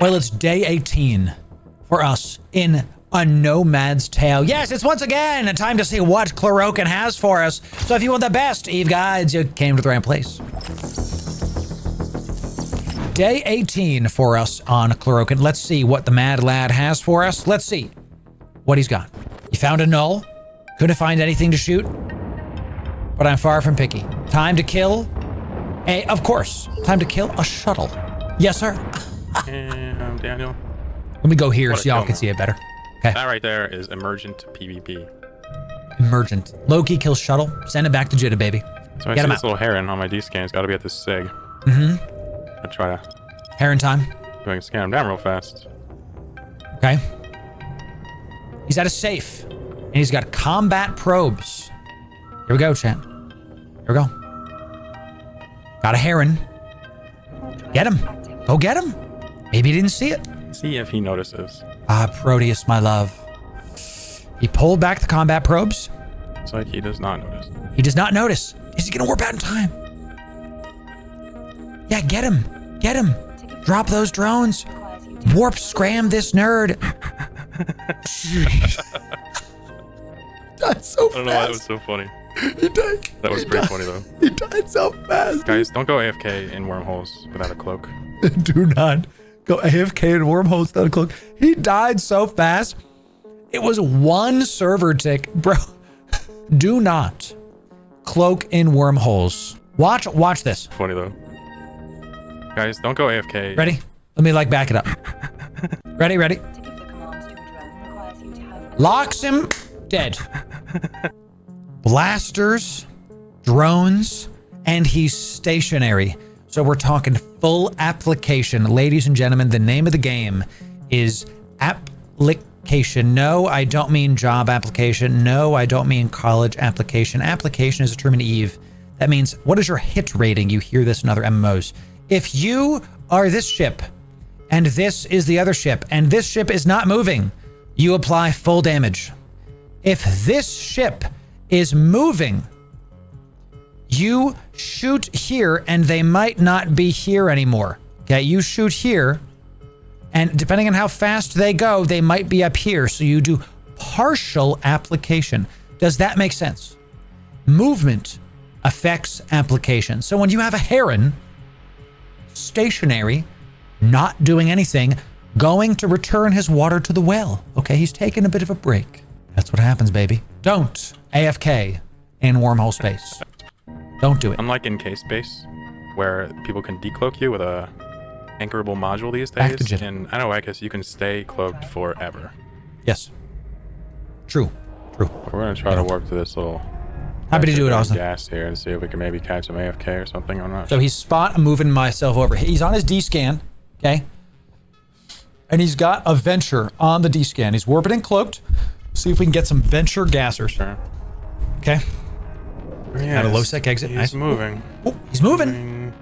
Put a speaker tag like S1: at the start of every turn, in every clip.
S1: Well, it's day 18 for us in a Nomad's Tale. Yes, it's once again a time to see what Chloroken has for us. So if you want the best Eve guides, you came to the right place. Day 18 for us on Chloroken. Let's see what the mad lad has for us. Let's see what he's got. He found a null. Couldn't find anything to shoot, but I'm far from picky. Time to kill of course, time to kill a shuttle. Yes, sir.
S2: And Daniel.
S1: Let me go here so y'all can see it better. Okay.
S2: That right there is Emergent PvP.
S1: Emergent. Loki kills shuttle. Send it back to Jita, baby.
S2: So I see this little heron on my D-scan. It's got to be at this SIG.
S1: Mm-hmm.
S2: I'll try to...
S1: Heron time.
S2: So I can scan him down real fast.
S1: Okay. He's at a safe. And he's got combat probes. Here we go, chat. Here we go. Got a heron. Get him. Go get him. Maybe he didn't see it.
S2: See if he notices.
S1: Ah, Proteus, my love. He pulled back the combat probes.
S2: It's like he does not notice.
S1: He does not notice. Is he going to warp out in time? Yeah, get him. Get him. Drop those drones. Warp scram this nerd. Died so fast.
S2: I don't know why that was so funny.
S1: He died.
S2: That was pretty funny though.
S1: He died so fast.
S2: Guys, don't go AFK in wormholes without a cloak.
S1: Do not go AFK in wormholes without a cloak. He died so fast. It was one server tick. Bro, do not cloak in wormholes. Watch this.
S2: Funny though. Guys, don't go AFK.
S1: Ready? Let me back it up. Ready? Locks him dead. Blasters, drones, and he's stationary. So we're talking full application. Ladies and gentlemen, the name of the game is application. No, I don't mean job application. No, I don't mean college application. Application is a term in Eve. That means, what is your hit rating? You hear this in other MMOs. If you are this ship, and this is the other ship, and this ship is not moving, you apply full damage. If this ship is moving, you shoot here and they might not be here anymore. Okay, you shoot here and depending on how fast they go, they might be up here. So you do partial application. Does that make sense? Movement affects application. So when you have a heron, stationary, not doing anything, going to return his water to the well. Okay, he's taking a bit of a break. That's what happens, baby. Don't AFK in wormhole space. Don't do it.
S2: Unlike in K-Space, where people can decloak you with a anchorable module these days, in Anoakis, you can stay cloaked forever.
S1: Yes. True.
S2: We're going to try to warp to this little...
S1: Happy to do it, Austin.
S2: Gas here and see if we can maybe catch some AFK or something. I'm not
S1: So he's I'm moving myself over. He's on his D-scan, okay? And he's got a Venture on the D-scan. He's warping and cloaked. See if we can get some Venture gassers.
S2: Sure.
S1: Okay.
S2: Got
S1: a low-sec exit.
S2: He's
S1: Nice.
S2: moving.
S1: Oh, he's moving.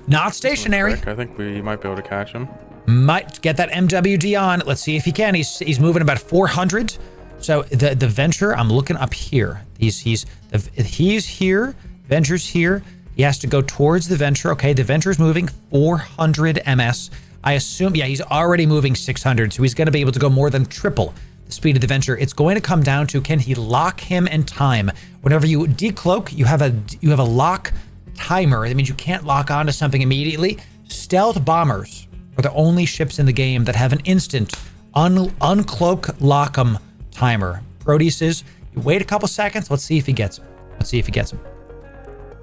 S1: Not stationary.
S2: I think we might be able to catch him.
S1: Might get that MWD on. Let's see if he can. He's moving about 400. So the Venture, I'm looking up here. He's here. Venture's here. He has to go towards the Venture. Okay, the Venture's moving 400 MS. I assume, yeah, he's already moving 600. So he's going to be able to go more than triple the speed of the Venture. It's going to come down to, can he lock him in time? Whenever you decloak, you have a lock timer. That means you can't lock onto something immediately. Stealth bombers are the only ships in the game that have an instant uncloak lock 'em timer. Proteus, you wait a couple seconds. Let's see if he gets him.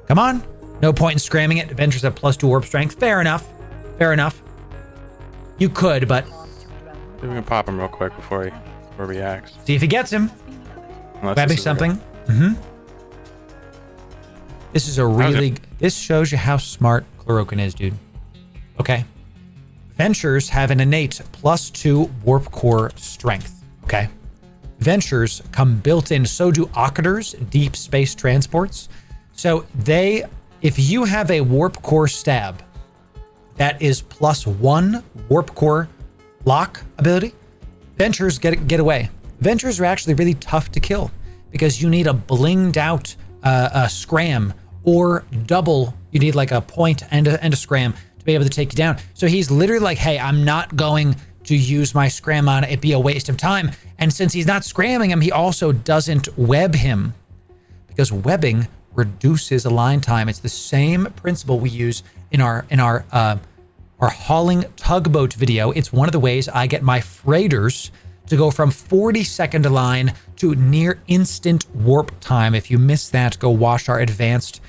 S1: Come on. No point in scramming it. Venture's at +2 warp strength. Fair enough. You could, but
S2: Maybe we can pop him real quick before he reacts.
S1: See if he gets him.
S2: Unless
S1: Grabbing something. This is a really... This shows you how smart Chloroken is, dude. Okay. Ventures have an innate +2 warp core strength. Okay. Ventures come built in. So do Occupers, deep space transports. So if you have a warp core stab that is +1 warp core lock ability, Ventures get away. Ventures are actually really tough to kill because you need a blinged out scram or double. You need like a point and a scram to be able to take you down. So he's literally like, hey, I'm not going to use my scram on it. It'd be a waste of time. And since he's not scramming him, he also doesn't web him, because webbing reduces align time. It's the same principle we use in our hauling tugboat video. It's one of the ways I get my freighters to go from 40-second align to near instant warp time. If you missed that, go watch our advanced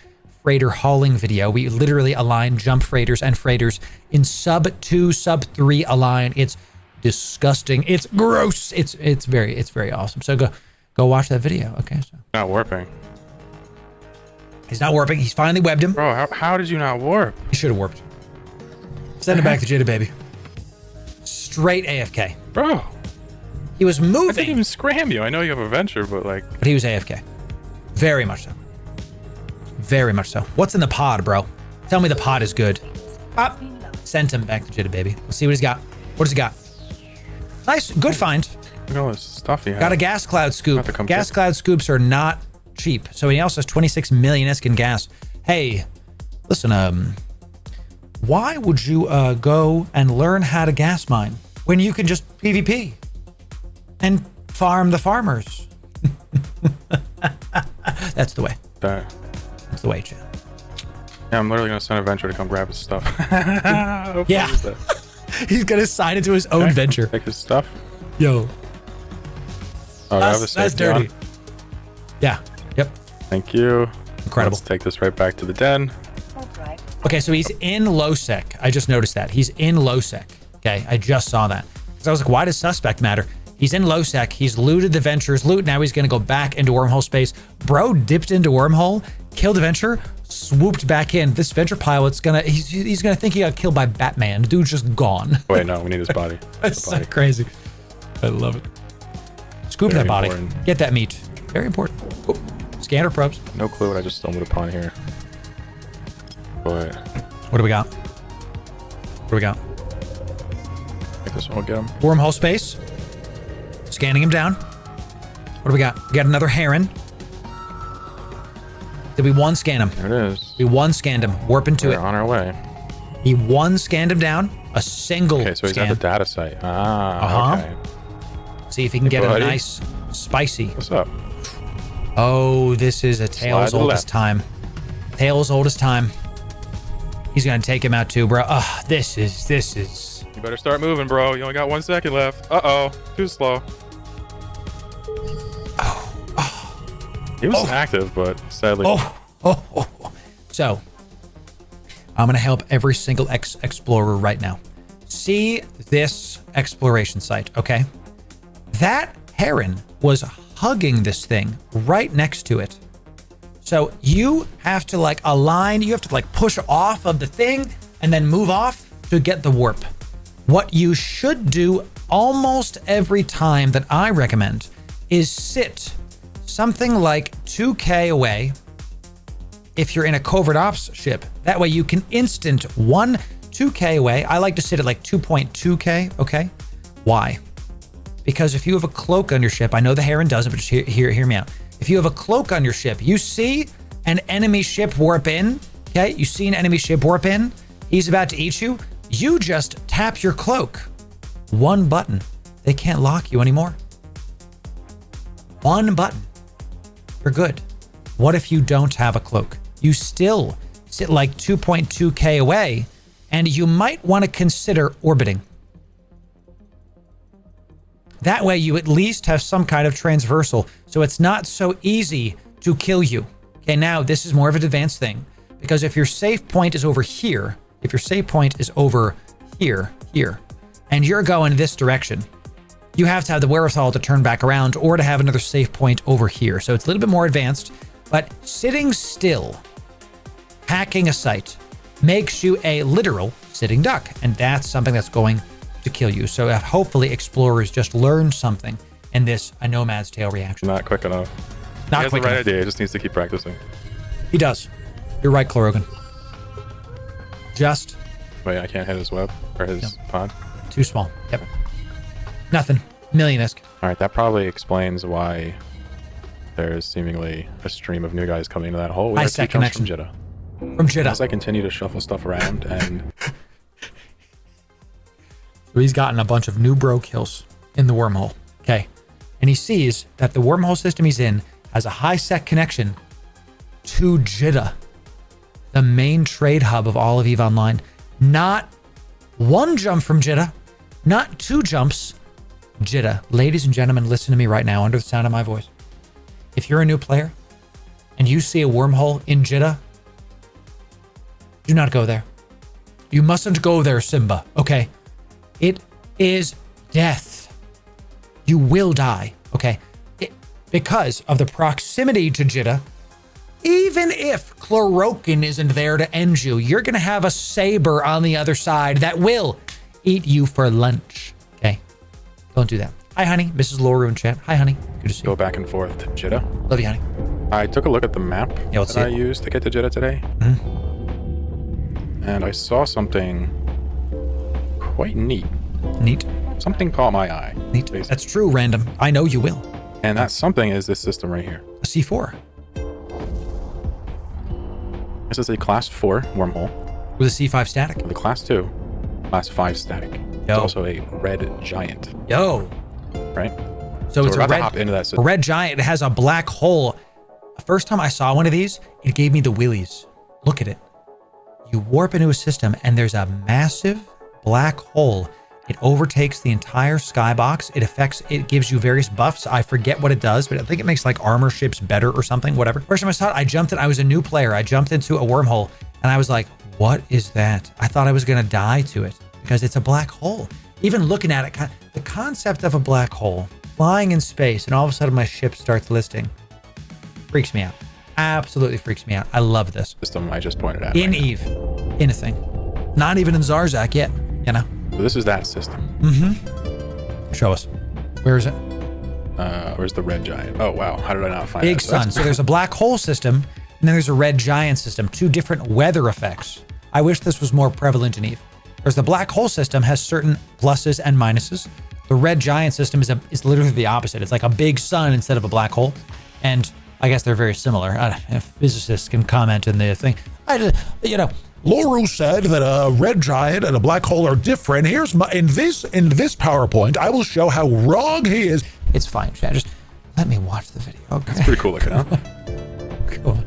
S1: freighter hauling video. We literally align jump freighters and freighters in sub 2, sub 3 align. It's disgusting. It's gross. It's very awesome. So go watch that video. Okay. So
S2: not warping.
S1: He's not warping. He's finally webbed him.
S2: Bro, how did you not warp?
S1: He should have warped. Send him back to Jita, baby. Straight AFK.
S2: Bro.
S1: He was moving.
S2: I didn't even scram you. I know you have a venture, but like.
S1: But he was AFK. Very much so. Very much so. What's in the pod, bro? Tell me the pod is good. Pop. Sent him back to Jita, baby. Let's see what he's got. What does he got? Nice. Good find.
S2: Look at all this stuff he has.
S1: Got a gas cloud scoop. Gas cloud scoops are not cheap. So he also has 26 million in gas. Hey, listen, why would you go and learn how to gas mine when you can just PvP and farm the farmers? That's the way. That's the way, Chad.
S2: Yeah, I'm literally gonna send a venture to come grab his stuff.
S1: Yeah. He's gonna sign into his own venture.
S2: Take his stuff.
S1: Yo.
S2: Oh,
S1: that's dirty.
S2: On.
S1: Yeah. Yep.
S2: Thank you.
S1: Incredible.
S2: Let's take this right back to the den.
S1: Okay, so he's in low sec. I just noticed that. He's in low sec. Okay, I just saw that. Because I was like, why does suspect matter? He's in low sec. He's looted the venture's loot. Now he's going to go back into wormhole space. Bro dipped into wormhole, killed the venture, swooped back in. This venture pilot's going to, he's going to think he got killed by Batman. The dude's just gone.
S2: Wait, no, we need his body.
S1: That's so crazy. I love it. Scoop that body. Important. Get that meat. Very important. Oh, scanner probes.
S2: No clue what I just stumbled upon here. But
S1: what do we got? What do we got?
S2: I think this one will get him.
S1: Wormhole space. Scanning him down. What do we got? We got another heron. Did we one scan him?
S2: There it is.
S1: We one scanned him. Warp into it.
S2: We're on our way.
S1: He one scanned him down. A single
S2: Okay, so he's
S1: scan.
S2: at the data site. Ah, okay.
S1: See if he can get a nice spicy.
S2: What's up?
S1: Oh, this is a Tails oldest time. Tails oldest time. He's gonna take him out too, bro. This is.
S2: You better start moving, bro. You only got 1 second left. Uh-oh, too slow. He was active, but sadly.
S1: So, I'm gonna help every single explorer right now. See this exploration site, okay? That heron was hugging this thing right next to it. So you have to like align, you have to like push off of the thing and then move off to get the warp. What you should do almost every time that I recommend is sit something like 2K away if you're in a covert ops ship. That way you can instant 2K away. I like to sit at like 2.2K, okay? Why? Because if you have a cloak on your ship, I know the heron doesn't, but just hear me out. If you have a cloak on your ship, you see an enemy ship warp in, okay? You see an enemy ship warp in, he's about to eat you, you just tap your cloak. One button. They can't lock you anymore. One button. You're good. What if you don't have a cloak? You still sit like 2.2K away, and you might want to consider orbiting. That way you at least have some kind of transversal, so it's not so easy to kill you. Okay, now this is more of an advanced thing, because if your safe point is over here, here, and you're going this direction, you have to have the wherewithal to turn back around or to have another safe point over here. So it's a little bit more advanced, but sitting still, hacking a site, makes you a literal sitting duck, and that's something that's going to kill you. So hopefully explorers just learn something in this a Nomad's Tale reaction.
S2: Not quick enough.
S1: Not
S2: he has
S1: quick
S2: the right
S1: enough.
S2: idea. He just needs to keep practicing.
S1: He does. You're right, Chloroken. Just.
S2: Wait, I can't hit his web or his pod.
S1: Too small. Yep. Nothing. Million-esque.
S2: All right, that probably explains why there's seemingly a stream of new guys coming into that hole.
S1: Nice connection.
S2: From Jita.
S1: From Jita.
S2: As I continue to shuffle stuff around and
S1: So he's gotten a bunch of new bro kills in the wormhole. Okay. And he sees that the wormhole system he's in has a high sec connection to Jita, the main trade hub of all of EVE Online. Not one jump from Jita, not two jumps, Jita. Ladies and gentlemen, listen to me right now under the sound of my voice. If you're a new player and you see a wormhole in Jita, do not go there. You mustn't go there, Simba, okay? It is death. You will die, okay? Because of the proximity to Jita, even if Chloroken isn't there to end you, you're going to have a saber on the other side that will eat you for lunch, okay? Don't do that. Hi, honey. Mrs. Loru in chat. Hi, honey. Good to see you.
S2: Go back and forth to Jita.
S1: Love you, honey.
S2: I took a look at the map that I used to get to Jita today. And I saw something quite neat.
S1: Neat.
S2: Something caught my eye.
S1: Neat. Basically. That's true, random. I know you will.
S2: And that something is this system right here.
S1: A C4.
S2: This is a class 4 wormhole.
S1: With a C5 static.
S2: With a class 2, class 5 static. It's also a red giant.
S1: Yo.
S2: Right?
S1: So it's
S2: we're about to hop into that system.
S1: A red giant. It has a black hole. The first time I saw one of these, it gave me the willies. Look at it. You warp into a system and there's a massive black hole. It overtakes the entire skybox. It gives you various buffs. I forget what it does, but I think it makes like armor ships better or something, whatever. First time I saw it, I jumped in. I was a new player. I jumped into a wormhole and I was like, what is that? I thought I was going to die to it because it's a black hole. Even looking at it, the concept of a black hole flying in space and all of a sudden my ship starts listing freaks me out. Absolutely freaks me out. I love this.
S2: System I just pointed out.
S1: In EVE. Anything. Not even in Zarzak yet, you know?
S2: So this is that system.
S1: Show us. Where is it?
S2: Where's the red giant? Oh, wow. How did I not find
S1: Big sun. So there's a black hole system, and then there's a red giant system. Two different weather effects. I wish this was more prevalent in EVE. Whereas the black hole system has certain pluses and minuses. The red giant system is literally the opposite. It's like a big sun instead of a black hole. And I guess they're very similar. Physicists can comment in the thing.
S3: Loru said that a red giant and a black hole are different. Here's in this PowerPoint, I will show how wrong he is.
S1: It's fine, chat. Just let me watch the video. Okay.
S2: That's pretty cool looking, huh?
S1: Cool.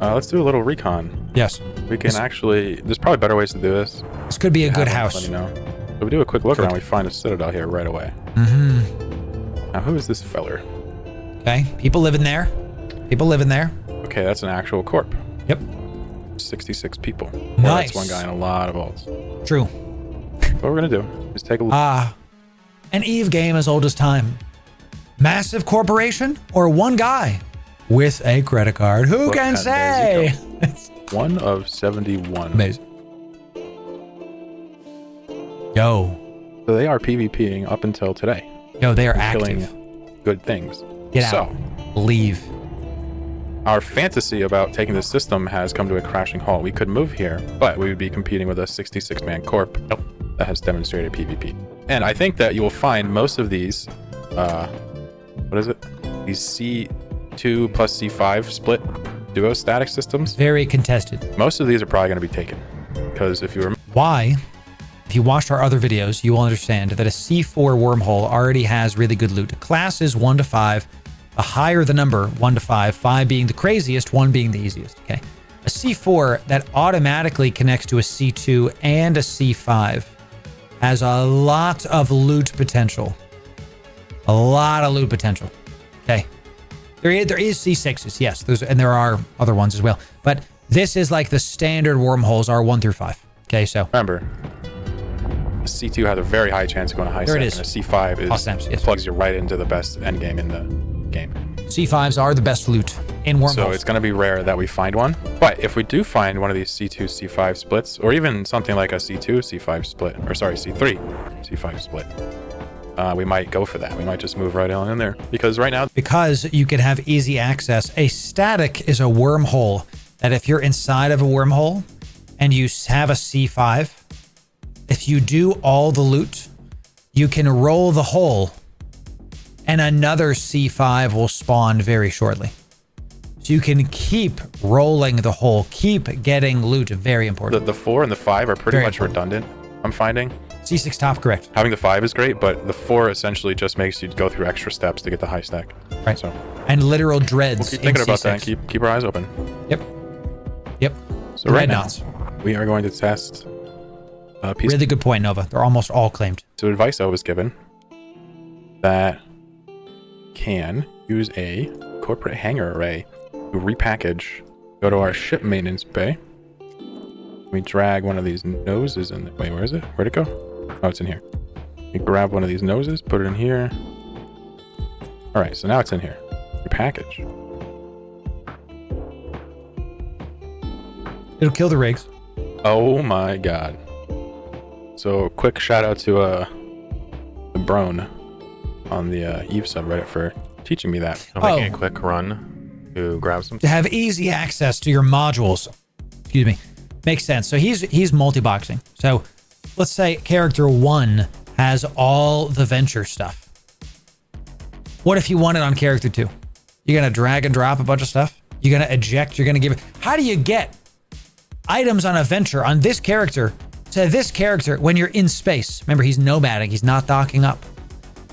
S2: Let's do a little recon.
S1: Yes.
S2: We can there's probably better ways to do this.
S1: This could be a good house.
S2: Let me know. So we do a quick look around, we find a citadel here right away. Now, who is this feller?
S1: Okay, people living there.
S2: Okay, that's an actual corp.
S1: Yep.
S2: 66 people.
S1: Nice.
S2: Well, that's one guy in a lot of vaults.
S1: True.
S2: What we're gonna do is take a look.
S1: An EVE game as old as time. Massive corporation or one guy with a credit card? Who can say?
S2: One of 71.
S1: Amazing. Yo.
S2: So they are PvPing up until today.
S1: Yo, they are active.
S2: Killing good things.
S1: Get out. Leave.
S2: Our fantasy about taking this system has come to a crashing halt. We could move here, but we would be competing with a 66-man corp that has demonstrated PvP. And I think that you will find most of these, what is it? These C2 plus C5 split duo static systems.
S1: Very contested.
S2: Most of these are probably going to be taken. Because if you remember...
S1: Why? If you watched our other videos, you will understand that a C4 wormhole already has really good loot. Classes 1 to 5. The higher the number, 1 to 5, 5 being the craziest, 1 being the easiest, okay? A C4 that automatically connects to a C2 and a C5 has a lot of loot potential. A lot of loot potential, okay? There is C6s, yes, and there are other ones as well. But this is like the standard wormholes are 1 through 5, okay? So
S2: remember, a C2 has a very high chance of going to high sec, and a C5 plugs you right into the best endgame in the game.
S1: C5s are the best loot in wormholes.
S2: So it's going to be rare that we find one. But if we do find one of these C2, C5 splits, or even something like a C2, C5 split, or sorry, C3, C5 split, we might go for that. We might just move right on in there. Because right now...
S1: Because you can have easy access. A static is a wormhole that if you're inside of a wormhole and you have a C5, if you do all the loot, you can roll the hole and another C5 will spawn very shortly. So you can keep rolling the hole, keep getting loot. Very important.
S2: The 4 and the 5 are pretty much redundant, I'm finding.
S1: C6 top, correct.
S2: Having the 5 is great, but the 4 essentially just makes you go through extra steps to get the high stack.
S1: Right.
S2: So
S1: And literal dreads.
S2: we'll keep thinking about that and
S1: C6.
S2: keep our eyes open.
S1: Yep. Yep.
S2: So right now,
S1: Dreadnoughts.
S2: we are going to test a piece
S1: Really good point, Nova. They're almost all claimed.
S2: of advice I was given that can use a corporate hangar array to repackage. Go to our ship maintenance bay. We drag one of these noses in. Wait, where is it? Where'd it go? Oh, it's in here. We grab one of these noses, put it in here. All right, so now it's in here. Repackage.
S1: It'll kill the rigs.
S2: Oh my god. So quick shout out to the Brone on the Eve subreddit for teaching me that.
S4: I'm making a quick run to grab some.
S1: To have easy access to your modules. Excuse me. Makes sense. So he's multiboxing. So let's say character 1 has all the venture stuff. What if you want it on character 2? You're going to drag and drop a bunch of stuff? You're going to eject? You're going to give it... How do you get items on a venture on this character to this character when you're in space? Remember, he's nomading. He's not docking up.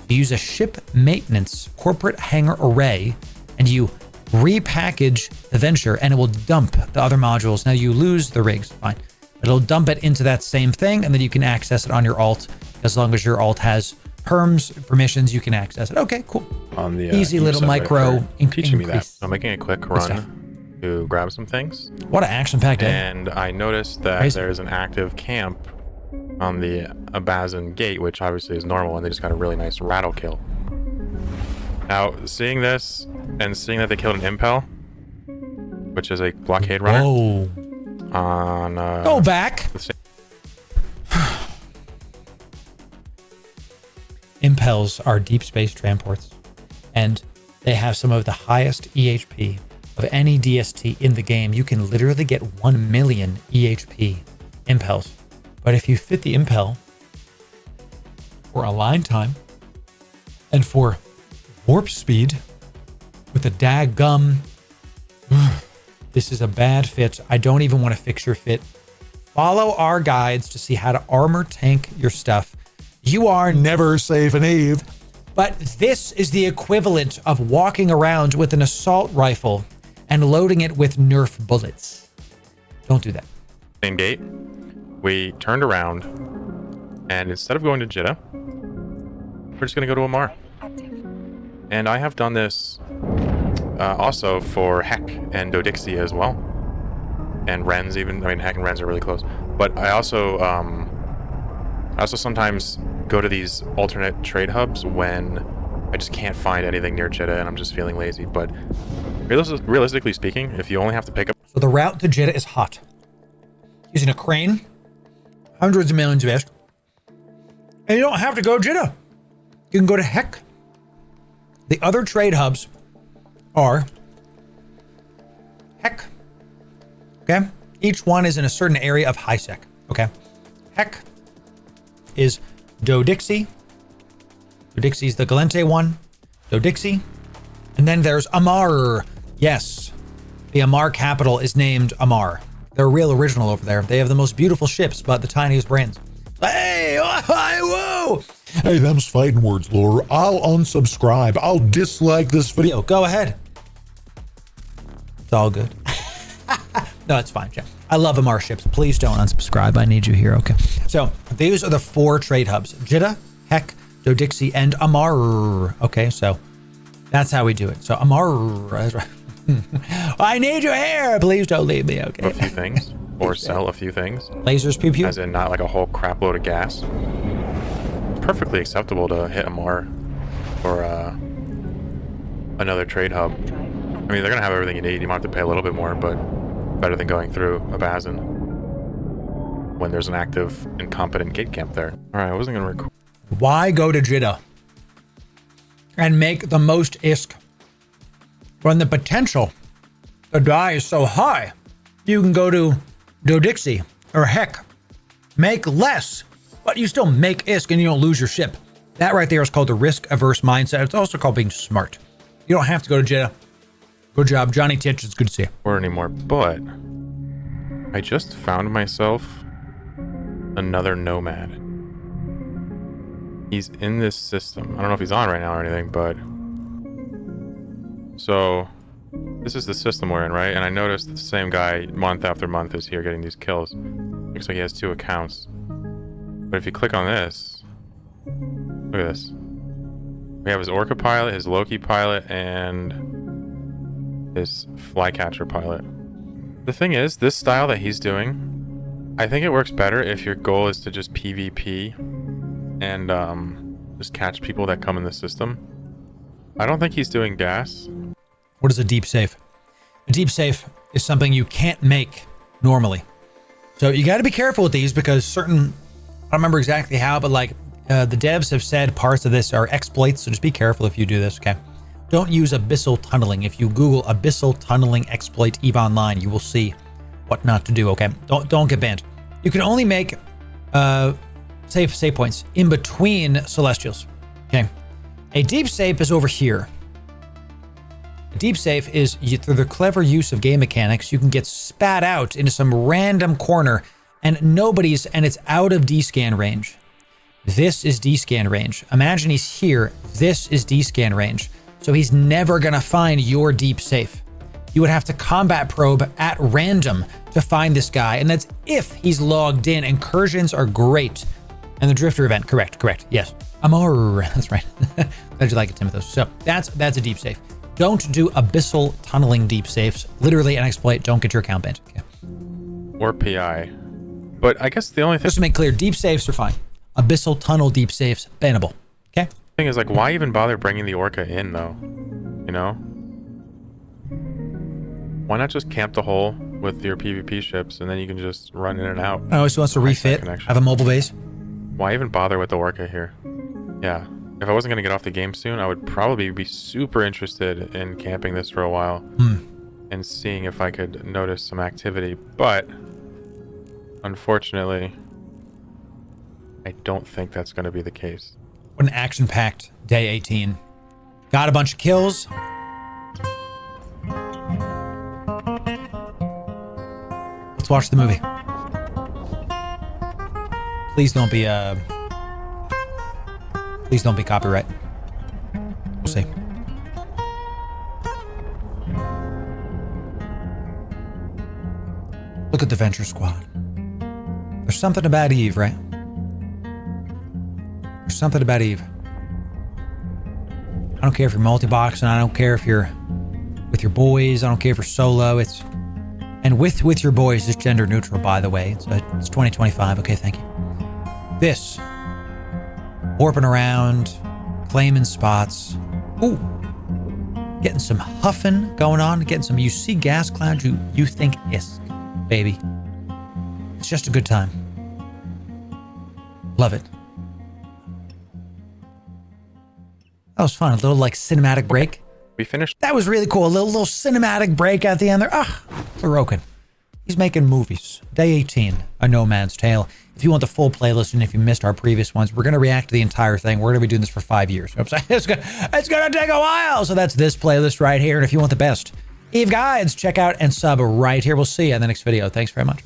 S1: You use a ship maintenance corporate hangar array and you repackage the venture and it will dump the other modules. Now you lose the rigs, fine. It'll dump it into that same thing and then you can access it on your alt. As long as your alt has permissions, you can access it. Okay, cool.
S2: On the
S1: easy
S2: Eve
S1: little
S2: subreddit
S1: micro
S2: for teaching me that.
S1: increase.
S4: I'm making a quick
S1: stuff.
S4: run to grab some things.
S1: What an action-packed day.
S4: And I noticed that
S1: Crazy.
S4: there's an active camp on the Abazin gate, which obviously is normal, and they just got a really nice rattle kill. Now, seeing this and seeing that they killed an Impel, which is a blockade runner,
S1: Whoa.
S4: on
S1: Go back.
S4: the same
S1: Impels are deep space transports, and they have some of the highest EHP of any DST in the game. You can literally get 1 million EHP Impels. But if you fit the Impel for align time and for warp speed with a daggum, this is a bad fit. I don't even want to fix your fit. Follow our guides to see how to armor tank your stuff. You are
S3: Never save an Eve.
S1: But this is the equivalent of walking around with an assault rifle and loading it with Nerf bullets. Don't do that.
S4: gate. We turned around, and instead of going to Jita, we're just going to go to Amar. And I have done this also for Heck and Dodixie as well. And Ren's even. I mean, Heck and Ren's are really close. But I also sometimes go to these alternate trade hubs when I just can't find anything near Jita and I'm just feeling lazy. But realistically speaking, if you only have to pick up...
S1: So the route to Jita is hot. Using a crane, hundreds of millions of ESC. And you don't have to go to Jita. You can go to Heck. The other trade hubs are Heck. Okay? Each one is in a certain area of high sec. Okay? Heck is Dodixie. Dodixie's the Galente one. Dodixie. And then there's Amar. Yes. The Amar capital is named Amar. They're real original over there. They have the most beautiful ships, but the tiniest brains. Hey! Whoa!
S3: Hey, them's fighting words, Loru. I'll unsubscribe. I'll dislike this video.
S1: Go ahead. It's all good. No, it's fine, Jeff. I love Amar ships. Please don't unsubscribe. I need you here. Okay. So these are the 4 trade hubs: Jita, Heck, Dodixie, and Amar. Okay, so that's how we do it. So Amar. That's right. I need your hair. Please don't leave me. Okay.
S4: a few things, or sell a few things,
S1: Lasers, pew pew.
S4: as in not like a whole crap load of gas. Perfectly acceptable to hit Amar or another trade hub. I mean, they're gonna have everything you need. You might have to pay a little bit more, but better than going through Abazin when there's an active and competent gate camp there. All right, I wasn't gonna record.
S1: Why go to Jita and make the most ISK when the potential to die is so high? You can go to Dodixie or Heck, make less, but you still make ISK and you don't lose your ship. That right there is called the risk-averse mindset. It's also called being smart. You don't have to go to Jita. Good job, Johnny Titch. It's good to see you.
S4: Or anymore, but I just found myself another Nomad. he's in this system. I don't know if he's on right now or anything, but... So, this is the system we're in, right? And I noticed the same guy month after month is here getting these kills. Looks like he has 2 accounts. But if you click on this... Look at this. We have his Orca pilot, his Loki pilot, and his Flycatcher pilot. The thing is, this style that he's doing, I think it works better if your goal is to just PvP and just catch people that come in the system. I don't think he's doing gas.
S1: What is a deep safe? A deep safe is something you can't make normally. So you got to be careful with these because certain, I don't remember exactly how, but like the devs have said parts of this are exploits. So just be careful if you do this, okay? Don't use abyssal tunneling. If you Google abyssal tunneling exploit EVE Online, you will see what not to do, okay? Don't get banned. You can only make save points in between celestials, okay? A deep safe is over here. A deep safe is, through the clever use of game mechanics, you can get spat out into some random corner and it's out of D-scan range. This is D-scan range. Imagine he's here. This is D-scan range. So he's never gonna find your deep safe. You would have to combat probe at random to find this guy, and that's if he's logged in. Incursions are great. And the Drifter event, correct, yes. Amor, that's right. Glad you like it, Timothos. So that's a deep safe. Don't do abyssal tunneling deep safes. Literally an exploit. Don't get your account banned. Okay.
S4: Or PI. But I guess the only thing...
S1: Just to make clear, deep safes are fine. Abyssal tunnel deep safes, bannable. Okay?
S4: Thing is, like, why even bother bringing the Orca in, though? You know? Why not just camp the hole with your PvP ships and then you can just run in and out?
S1: I always wants to refit, have a mobile base.
S4: Why even bother with the Orca here? Yeah. If I wasn't going to get off the game soon, I would probably be super interested in camping this for a while and seeing if I could notice some activity. But, unfortunately, I don't think that's going to be the case.
S1: What an action-packed day 18. Got a bunch of kills. Let's watch the movie. Please don't be copyright. We'll see. Look at the Venture Squad. There's something about Eve, right? There's something about Eve. I don't care if you're multiboxing. I don't care if you're with your boys. I don't care if you're solo. And with your boys is gender neutral, by the way. It's 2025. Okay, thank you. This. Warping around, claiming spots. Ooh. Getting some huffing going on. Getting some, you see gas clouds, you think isk, baby. It's just a good time. Love it. That was fun. A little like cinematic break.
S4: We finished.
S1: That was really cool. A little cinematic break at the end there. Chloroken. He's making movies. Day 18, A Nomad's Tale. If you want the full playlist and if you missed our previous ones, we're going to react to the entire thing. We're going to be doing this for 5 years. It's going to take a while. So that's this playlist right here. And if you want the best Eve guides, check out and sub right here. We'll see you in the next video. Thanks very much.